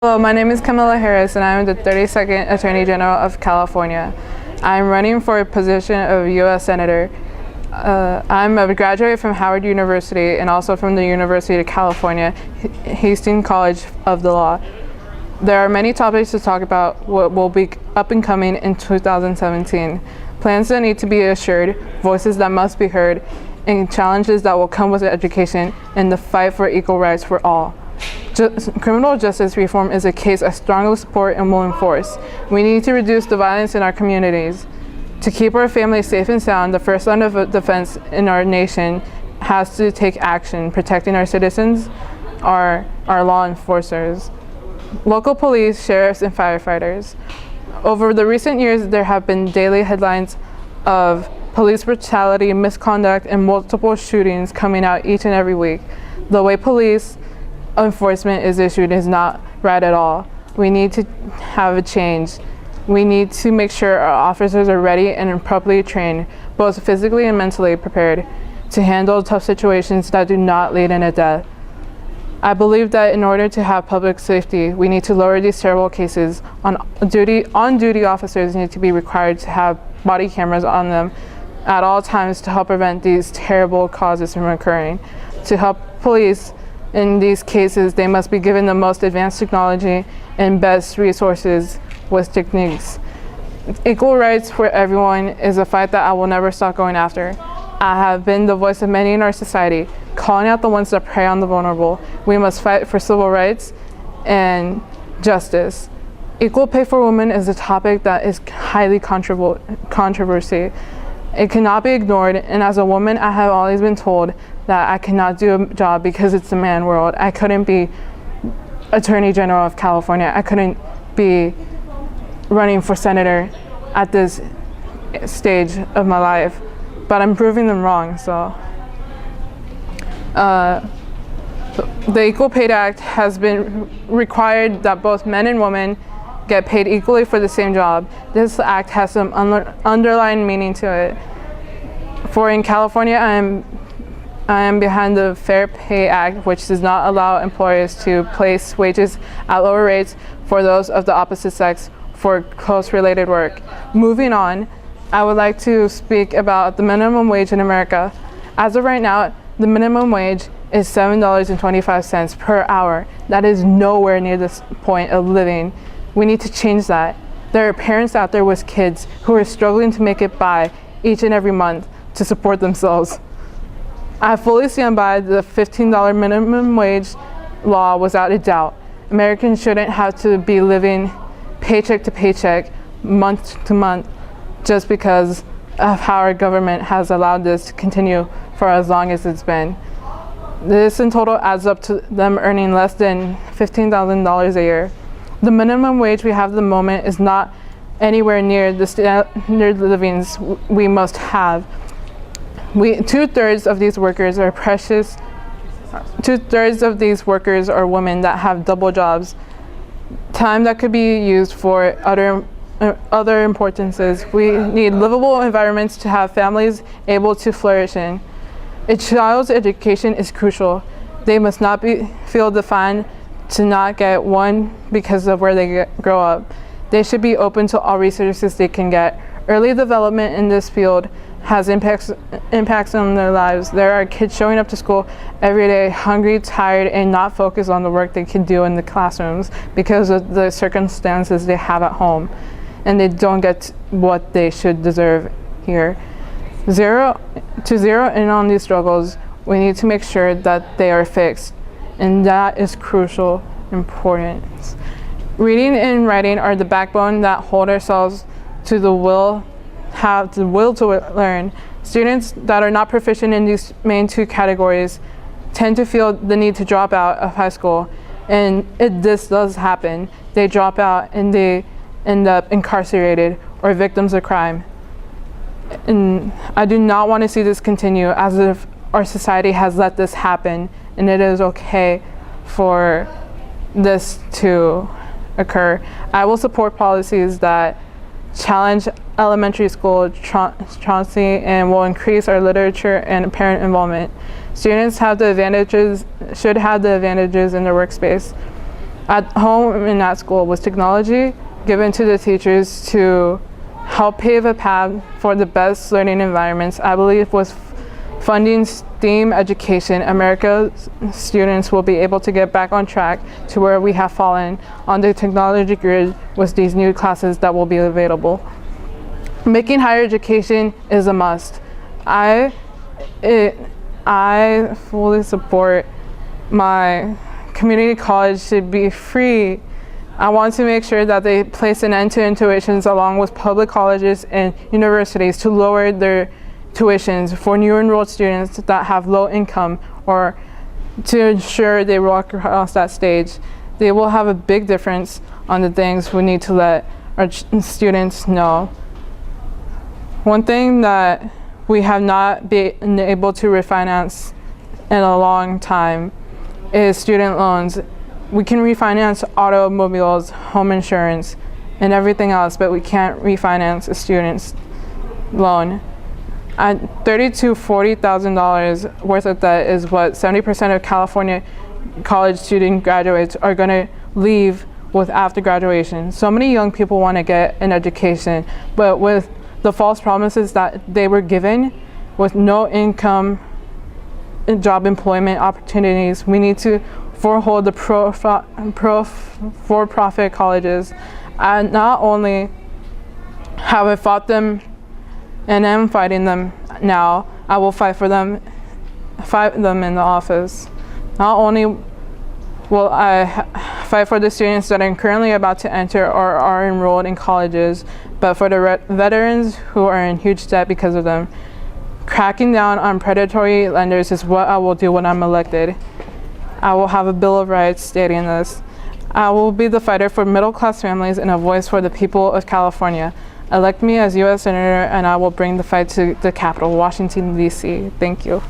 Hello, my name is Kamala and I am the 32nd Attorney General of California. I am running for a position of U.S. Senator. I'm a graduate from Howard University and also from the University of California, Hastings College of the Law. There are many topics to talk about what will be up and coming in 2017. Plans that need to be assured, voices that must be heard, and challenges that will come with education and the fight for equal rights for all. Criminal justice reform is a case I strongly support and will enforce. We need to reduce the violence in our communities. To keep our families safe and sound, the first line of defense in our nation has to take action, protecting our citizens, our law enforcers, local police, sheriffs, and firefighters. Over the recent years, there have been daily headlines of police brutality, misconduct, and multiple shootings coming out each and every week. The way police enforcement is issued is not right at all. We need to have a change. We need to make sure our officers are ready and properly trained, both physically and mentally prepared, to handle tough situations that do not lead in a death. I believe that in order to have public safety, we need to lower these terrible cases. On-duty officers need to be required to have body cameras on them at all times to help prevent these terrible causes from occurring. To help police in these cases, they must be given the most advanced technology and best resources with techniques. Equal rights for everyone is a fight that I will never stop going after. I have been the voice of many in our society, calling out the ones that prey on the vulnerable. We must fight for civil rights and justice. Equal pay for women is a topic that is highly controversial. It cannot be ignored, and as a woman, I have always been told that I cannot do a job because it's a man world. I couldn't be Attorney General of California. I couldn't be running for senator at this stage of my life, but I'm proving them wrong. So the Equal Pay Act has been required that both men and women get paid equally for the same job. This act has some underlying meaning to it. For in California, I am behind the Fair Pay Act, which does not allow employers to place wages at lower rates for those of the opposite sex for close related work. Moving on, I would like to speak about the minimum wage in America. As of right now, the minimum wage is $7.25 per hour. That is nowhere near this point of living. We need to change that. There are parents out there with kids who are struggling to make it by each and every month to support themselves. I fully stand by the $15 minimum wage law without a doubt. Americans shouldn't have to be living paycheck to paycheck, month to month, just because of how our government has allowed this to continue for as long as it's been. This in total adds up to them earning less than $15,000 a year. The minimum wage we have at the moment is not anywhere near the standard livings we must have. Two-thirds of these workers are precious. Two-thirds of these workers are women that have double jobs. Time that could be used for other importances. We need livable environments to have families able to flourish in. A child's education is crucial. They must not feel defined to not get one because of where they grow up. They should be open to all resources they can get. Early development in this field has impacts on their lives. There are kids showing up to school every day hungry, tired, and not focused on the work they can do in the classrooms because of the circumstances they have at home, and they don't get what they should deserve here. To zero in on these struggles, we need to make sure that they are fixed, and that is crucial importance. Reading and writing are the backbone that hold ourselves to the will to learn. Students that are not proficient in these main two categories tend to feel the need to drop out of high school, and this does happen. They drop out and they end up incarcerated or victims of crime. And I do not want to see this continue, as if our society has let this happen, and it is okay for this to occur. I will support policies that challenge elementary school truancy and will increase our literature and parent involvement. Students should have the advantages in their workspace. at home and at school, with technology given to the teachers to help pave a path for the best learning environments. I believe with funding STEAM education, America's students will be able to get back on track to where we have fallen on the technology grid with these new classes that will be available. Making higher education is a must. I fully support my community college to be free. I want to make sure that they place an end to tuitions along with public colleges and universities to lower their tuitions for new enrolled students that have low income, or to ensure they walk across that stage. They will have a big difference on the things we need to let our students know. One thing that we have not been able to refinance in a long time is student loans. We can refinance automobiles, home insurance, and everything else, but we can't refinance a student's loan. At $30,000 to $40,000 worth of debt is what 70% of California college student graduates are going to leave with after graduation. So many young people want to get an education, but with the false promises that they were given, with no income and job employment opportunities, we need to forehold the for-profit colleges. I not only have I fought them and am fighting them now, I will fight them in the office. Not only will I fight for the students that are currently about to enter or are enrolled in colleges, but for the veterans who are in huge debt because of them. Cracking down on predatory lenders is what I will do when I'm elected. I will have a Bill of Rights stating this. I will be the fighter for middle-class families and a voice for the people of California. Elect me as U.S. Senator, and I will bring the fight to the Capitol, Washington, D.C. Thank you.